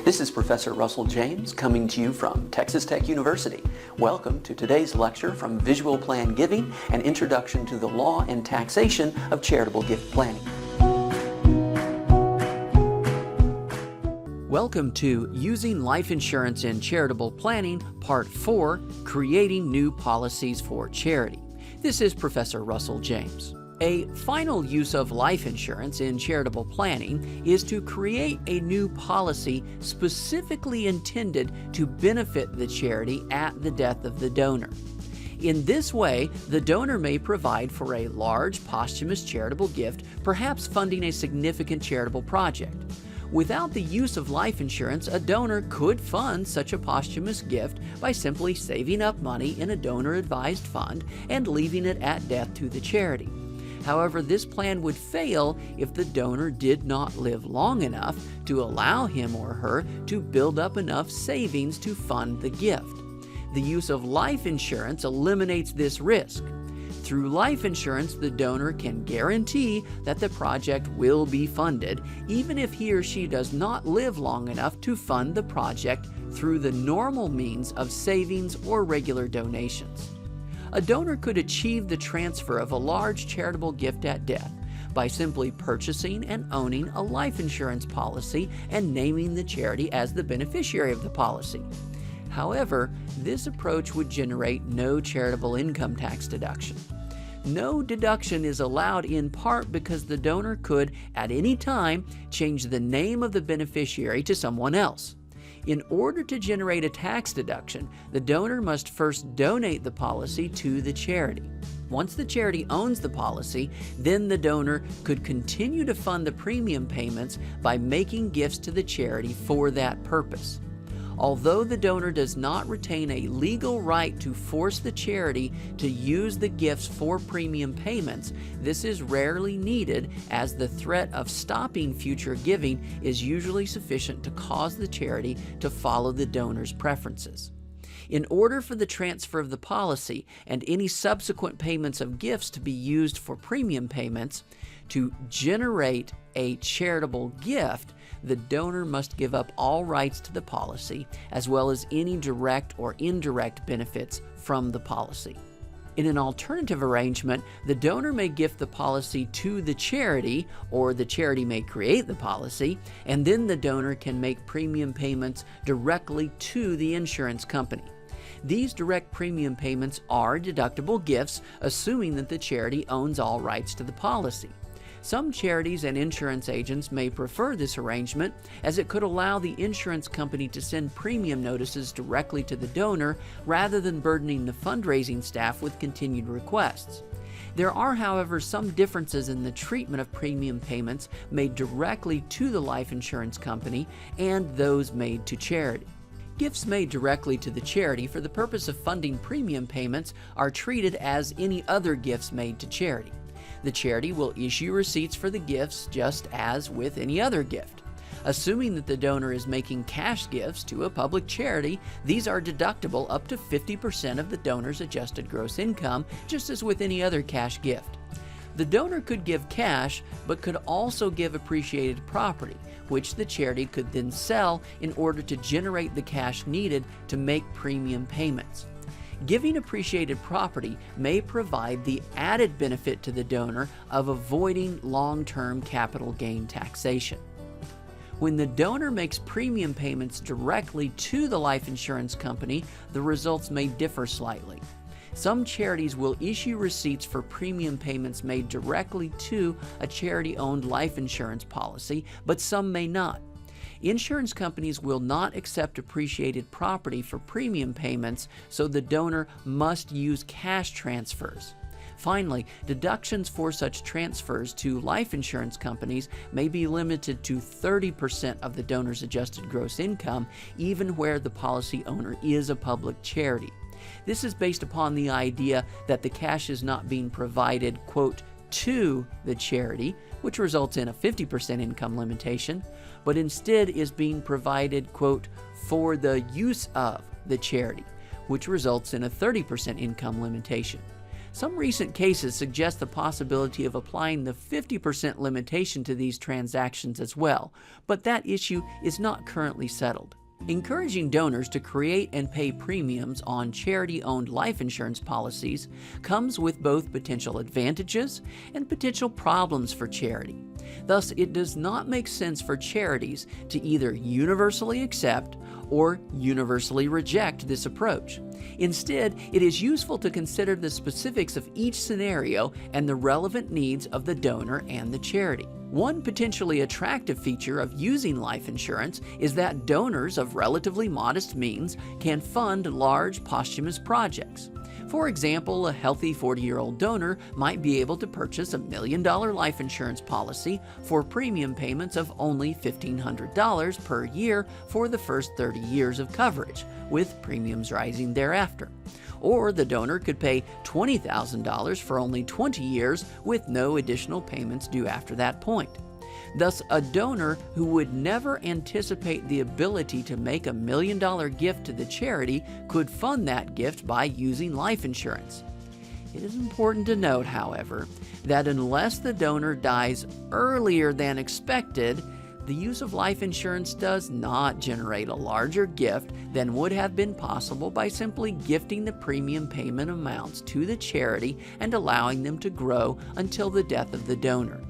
This is Professor Russell James coming to you from Texas Tech University. Welcome to today's lecture from Visual Plan Giving, an introduction to the law and taxation of charitable gift planning. Welcome to Using Life Insurance in Charitable Planning, Part 4, Creating New Policies for Charity. This is Professor Russell James. A final use of life insurance in charitable planning is to create a new policy specifically intended to benefit the charity at the death of the donor. In this way, the donor may provide for a large posthumous charitable gift, perhaps funding a significant charitable project. Without the use of life insurance, a donor could fund such a posthumous gift by simply saving up money in a donor-advised fund and leaving it at death to the charity. However, this plan would fail if the donor did not live long enough to allow him or her to build up enough savings to fund the gift. The use of life insurance eliminates this risk. Through life insurance, the donor can guarantee that the project will be funded, even if he or she does not live long enough to fund the project through the normal means of savings or regular donations. A donor could achieve the transfer of a large charitable gift at death by simply purchasing and owning a life insurance policy and naming the charity as the beneficiary of the policy. However, this approach would generate no charitable income tax deduction. No deduction is allowed in part because the donor could, at any time, change the name of the beneficiary to someone else. In order to generate a tax deduction, the donor must first donate the policy to the charity. Once the charity owns the policy, then the donor could continue to fund the premium payments by making gifts to the charity for that purpose. Although the donor does not retain a legal right to force the charity to use the gifts for premium payments, this is rarely needed, as the threat of stopping future giving is usually sufficient to cause the charity to follow the donor's preferences. In order for the transfer of the policy and any subsequent payments of gifts to be used for premium payments, to generate a charitable gift, the donor must give up all rights to the policy, as well as any direct or indirect benefits from the policy. In an alternative arrangement, the donor may gift the policy to the charity, or the charity may create the policy, and then the donor can make premium payments directly to the insurance company. These direct premium payments are deductible gifts, assuming that the charity owns all rights to the policy. Some charities and insurance agents may prefer this arrangement, as it could allow the insurance company to send premium notices directly to the donor rather than burdening the fundraising staff with continued requests. There are, however, some differences in the treatment of premium payments made directly to the life insurance company and those made to charity. Gifts made directly to the charity for the purpose of funding premium payments are treated as any other gifts made to charity. The charity will issue receipts for the gifts just as with any other gift. Assuming that the donor is making cash gifts to a public charity, these are deductible up to 50% of the donor's adjusted gross income, just as with any other cash gift. The donor could give cash, but could also give appreciated property, which the charity could then sell in order to generate the cash needed to make premium payments. Giving appreciated property may provide the added benefit to the donor of avoiding long-term capital gain taxation. When the donor makes premium payments directly to the life insurance company, the results may differ slightly. Some charities will issue receipts for premium payments made directly to a charity-owned life insurance policy, but some may not. Insurance companies will not accept appreciated property for premium payments, so the donor must use cash transfers. Finally, deductions for such transfers to life insurance companies may be limited to 30% of the donor's adjusted gross income, even where the policy owner is a public charity. This is based upon the idea that the cash is not being provided, quote, to the charity, which results in a 50% income limitation, but instead is being provided, quote, for the use of the charity, which results in a 30% income limitation. Some recent cases suggest the possibility of applying the 50% limitation to these transactions as well, but that issue is not currently settled. Encouraging donors to create and pay premiums on charity-owned life insurance policies comes with both potential advantages and potential problems for charity. Thus, it does not make sense for charities to either universally accept or universally reject this approach. Instead, it is useful to consider the specifics of each scenario and the relevant needs of the donor and the charity. One potentially attractive feature of using life insurance is that donors of relatively modest means can fund large posthumous projects. For example, a healthy 40-year-old donor might be able to purchase a $1 million life insurance policy for premium payments of only $1,500 per year for the first 30 years of coverage, with premiums rising thereafter. Or the donor could pay $20,000 for only 20 years with no additional payments due after that point. Thus, a donor who would never anticipate the ability to make a $1 million gift to the charity could fund that gift by using life insurance. It is important to note, however, that unless the donor dies earlier than expected, the use of life insurance does not generate a larger gift than would have been possible by simply gifting the premium payment amounts to the charity and allowing them to grow until the death of the donor.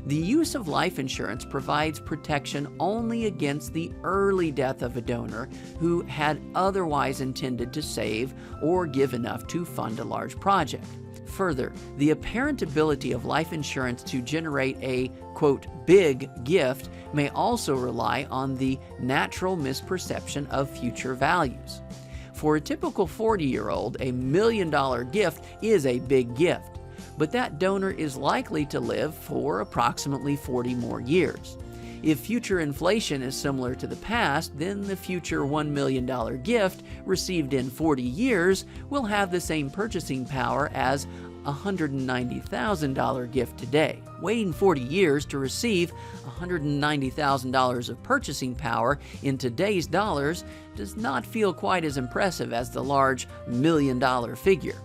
The use of life insurance provides protection only against the early death of a donor who had otherwise intended to save or give enough to fund a large project. Further, the apparent ability of life insurance to generate a, quote, big gift may also rely on the natural misperception of future values. For a typical 40-year-old, a $1 million gift is a big gift, but that donor is likely to live for approximately 40 more years. If future inflation is similar to the past, then the future $1 million gift received in 40 years will have the same purchasing power as a $190,000 gift today. Waiting 40 years to receive $190,000 of purchasing power in today's dollars does not feel quite as impressive as the large $1 million figure.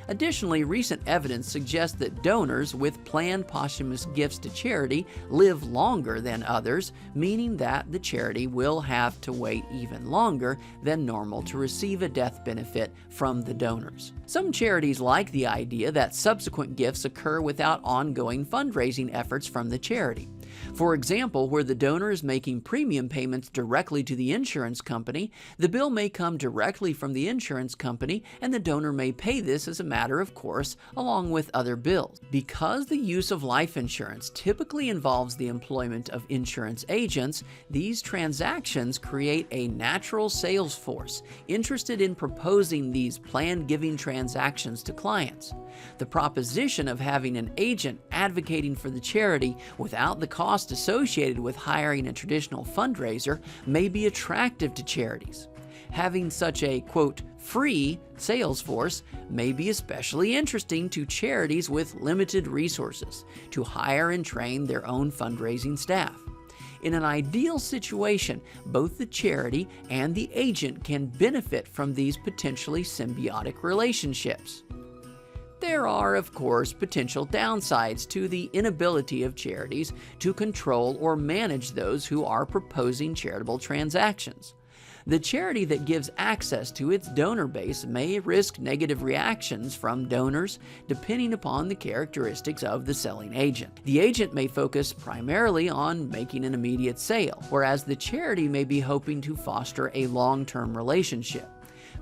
Additionally, recent evidence suggests that donors with planned posthumous gifts to charity live longer than others, meaning that the charity will have to wait even longer than normal to receive a death benefit from the donors. Some charities like the idea that subsequent gifts occur without ongoing fundraising efforts from the charity. For example, where the donor is making premium payments directly to the insurance company, the bill may come directly from the insurance company and the donor may pay this as a matter of course along with other bills. Because the use of life insurance typically involves the employment of insurance agents, these transactions create a natural sales force interested in proposing these planned giving transactions to clients. The proposition of having an agent advocating for the charity without the cost associated with hiring a traditional fundraiser may be attractive to charities. Having such a, quote, free sales force may be especially interesting to charities with limited resources to hire and train their own fundraising staff. In an ideal situation, both the charity and the agent can benefit from these potentially symbiotic relationships. There are, of course, potential downsides to the inability of charities to control or manage those who are proposing charitable transactions. The charity that gives access to its donor base may risk negative reactions from donors depending upon the characteristics of the selling agent. The agent may focus primarily on making an immediate sale, whereas the charity may be hoping to foster a long-term relationship.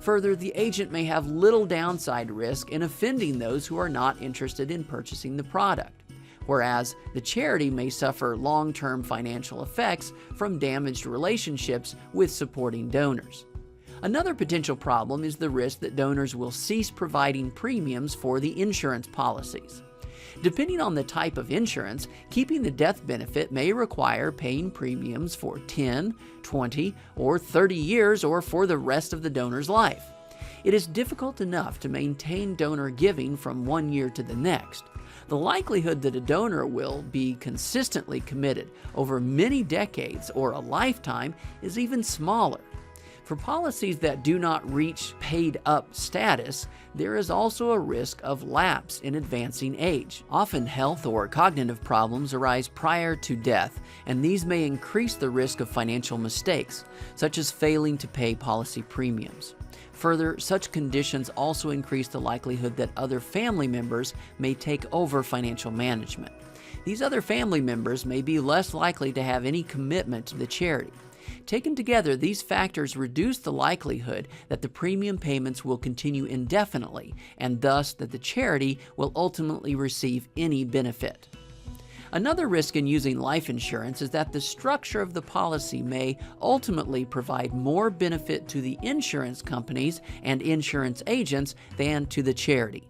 Further, the agent may have little downside risk in offending those who are not interested in purchasing the product, whereas the charity may suffer long-term financial effects from damaged relationships with supporting donors. Another potential problem is the risk that donors will cease providing premiums for the insurance policies. Depending on the type of insurance, keeping the death benefit may require paying premiums for 10, 20, or 30 years or for the rest of the donor's life. It is difficult enough to maintain donor giving from one year to the next. The likelihood that a donor will be consistently committed over many decades or a lifetime is even smaller. For policies that do not reach paid-up status, there is also a risk of lapse in advancing age. Often health or cognitive problems arise prior to death, and these may increase the risk of financial mistakes, such as failing to pay policy premiums. Further, such conditions also increase the likelihood that other family members may take over financial management. These other family members may be less likely to have any commitment to the charity. Taken together, these factors reduce the likelihood that the premium payments will continue indefinitely, and thus that the charity will ultimately receive any benefit. Another risk in using life insurance is that the structure of the policy may ultimately provide more benefit to the insurance companies and insurance agents than to the charity.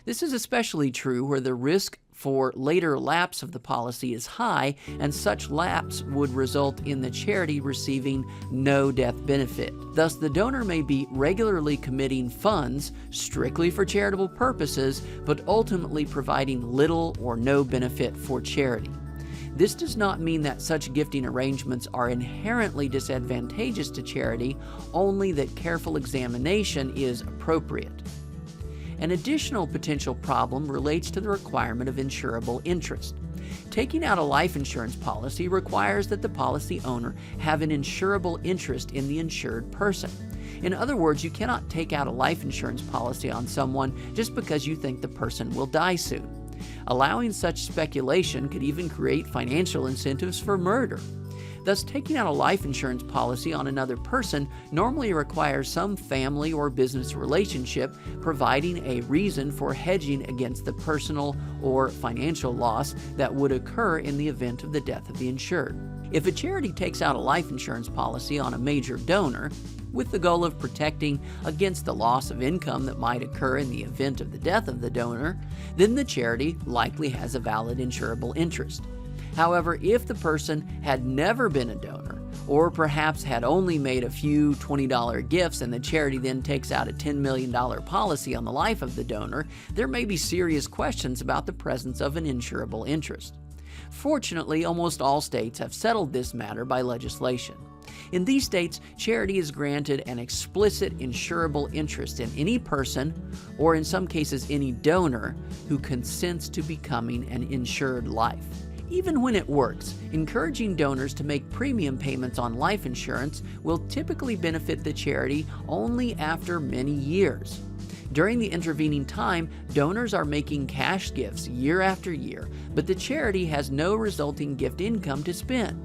This is especially true where the risk for later lapse of the policy is high, and such lapse would result in the charity receiving no death benefit. Thus, the donor may be regularly committing funds strictly for charitable purposes, but ultimately providing little or no benefit for charity. This does not mean that such gifting arrangements are inherently disadvantageous to charity, only that careful examination is appropriate. An additional potential problem relates to the requirement of insurable interest. Taking out a life insurance policy requires that the policy owner have an insurable interest in the insured person. In other words, you cannot take out a life insurance policy on someone just because you think the person will die soon. Allowing such speculation could even create financial incentives for murder. Thus, taking out a life insurance policy on another person normally requires some family or business relationship providing a reason for hedging against the personal or financial loss that would occur in the event of the death of the insured. If a charity takes out a life insurance policy on a major donor, with the goal of protecting against the loss of income that might occur in the event of the death of the donor, then the charity likely has a valid insurable interest. However, if the person had never been a donor, or perhaps had only made a few $20 gifts and the charity then takes out a $10 million policy on the life of the donor, there may be serious questions about the presence of an insurable interest. Fortunately, almost all states have settled this matter by legislation. In these states, charity is granted an explicit insurable interest in any person, or in some cases any donor, who consents to becoming an insured life. Even when it works, encouraging donors to make premium payments on life insurance will typically benefit the charity only after many years. During the intervening time, donors are making cash gifts year after year, but the charity has no resulting gift income to spend.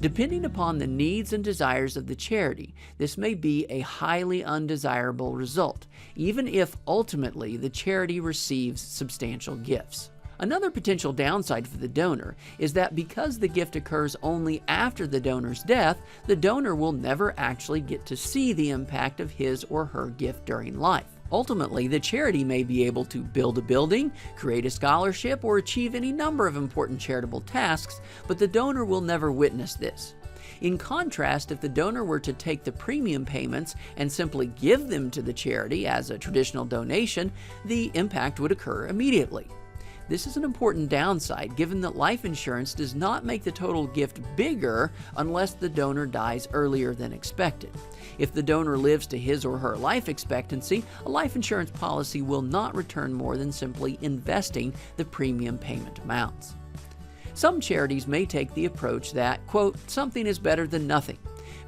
Depending upon the needs and desires of the charity, this may be a highly undesirable result, even if ultimately the charity receives substantial gifts. Another potential downside for the donor is that because the gift occurs only after the donor's death, the donor will never actually get to see the impact of his or her gift during life. Ultimately, the charity may be able to build a building, create a scholarship, or achieve any number of important charitable tasks, but the donor will never witness this. In contrast, if the donor were to take the premium payments and simply give them to the charity as a traditional donation, the impact would occur immediately. This is an important downside given that life insurance does not make the total gift bigger unless the donor dies earlier than expected. If the donor lives to his or her life expectancy, a life insurance policy will not return more than simply investing the premium payment amounts. Some charities may take the approach that, quote, something is better than nothing,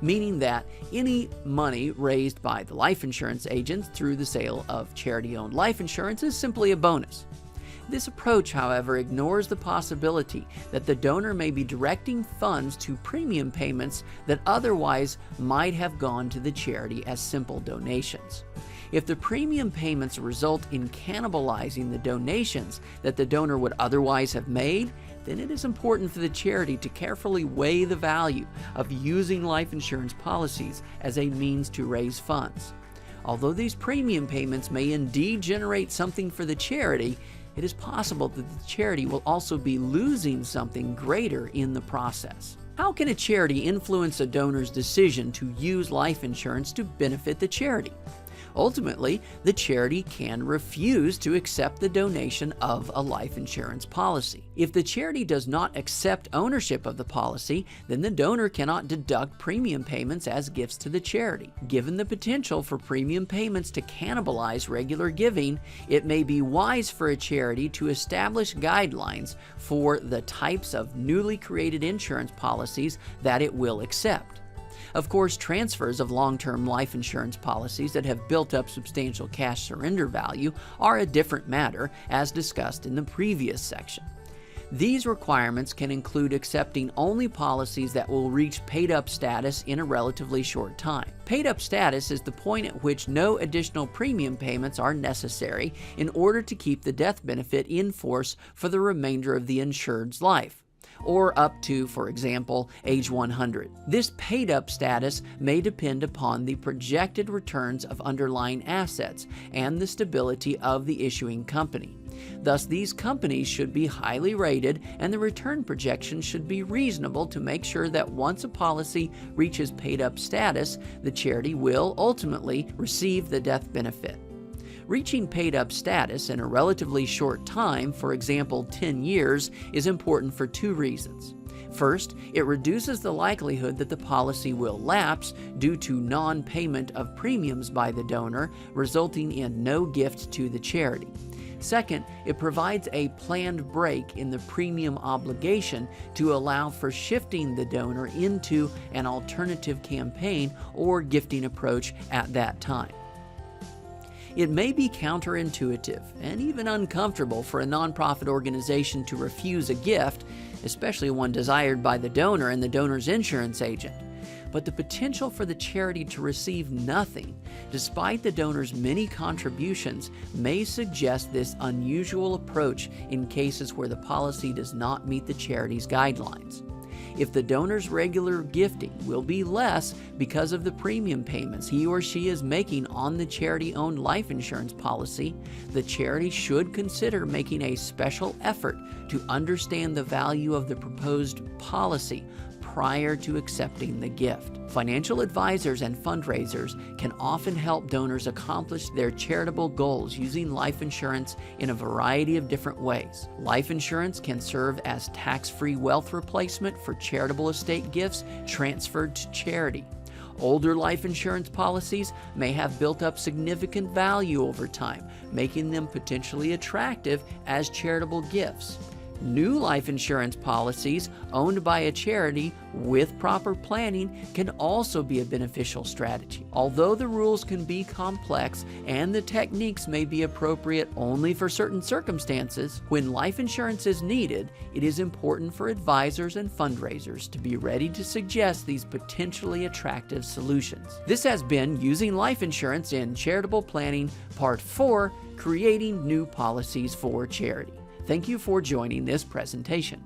meaning that any money raised by the life insurance agents through the sale of charity-owned life insurance is simply a bonus. This approach, however, ignores the possibility that the donor may be directing funds to premium payments that otherwise might have gone to the charity as simple donations. If the premium payments result in cannibalizing the donations that the donor would otherwise have made, then it is important for the charity to carefully weigh the value of using life insurance policies as a means to raise funds. Although these premium payments may indeed generate something for the charity, it is possible that the charity will also be losing something greater in the process. How can a charity influence a donor's decision to use life insurance to benefit the charity? Ultimately, the charity can refuse to accept the donation of a life insurance policy. If the charity does not accept ownership of the policy, then the donor cannot deduct premium payments as gifts to the charity. Given the potential for premium payments to cannibalize regular giving, it may be wise for a charity to establish guidelines for the types of newly created insurance policies that it will accept. Of course, transfers of long-term life insurance policies that have built up substantial cash surrender value are a different matter, as discussed in the previous section. These requirements can include accepting only policies that will reach paid-up status in a relatively short time. Paid-up status is the point at which no additional premium payments are necessary in order to keep the death benefit in force for the remainder of the insured's life, or up to, for example, age 100. This paid-up status may depend upon the projected returns of underlying assets and the stability of the issuing company. Thus, these companies should be highly rated, and the return projections should be reasonable to make sure that once a policy reaches paid-up status, the charity will ultimately receive the death benefit. Reaching paid-up status in a relatively short time, for example 10 years, is important for two reasons. First, it reduces the likelihood that the policy will lapse due to non-payment of premiums by the donor, resulting in no gift to the charity. Second, it provides a planned break in the premium obligation to allow for shifting the donor into an alternative campaign or gifting approach at that time. It may be counterintuitive and even uncomfortable for a nonprofit organization to refuse a gift, especially one desired by the donor and the donor's insurance agent. But the potential for the charity to receive nothing, despite the donor's many contributions, may suggest this unusual approach in cases where the policy does not meet the charity's guidelines. If the donor's regular gifting will be less because of the premium payments he or she is making on the charity-owned life insurance policy, the charity should consider making a special effort to understand the value of the proposed policy prior to accepting the gift. Financial advisors and fundraisers can often help donors accomplish their charitable goals using life insurance in a variety of different ways. Life insurance can serve as tax-free wealth replacement for charitable estate gifts transferred to charity. Older life insurance policies may have built up significant value over time, making them potentially attractive as charitable gifts. New life insurance policies owned by a charity with proper planning can also be a beneficial strategy. Although the rules can be complex and the techniques may be appropriate only for certain circumstances, when life insurance is needed, it is important for advisors and fundraisers to be ready to suggest these potentially attractive solutions. This has been Using Life Insurance in Charitable Planning, Part 4, Creating New Policies for Charity. Thank you for joining this presentation.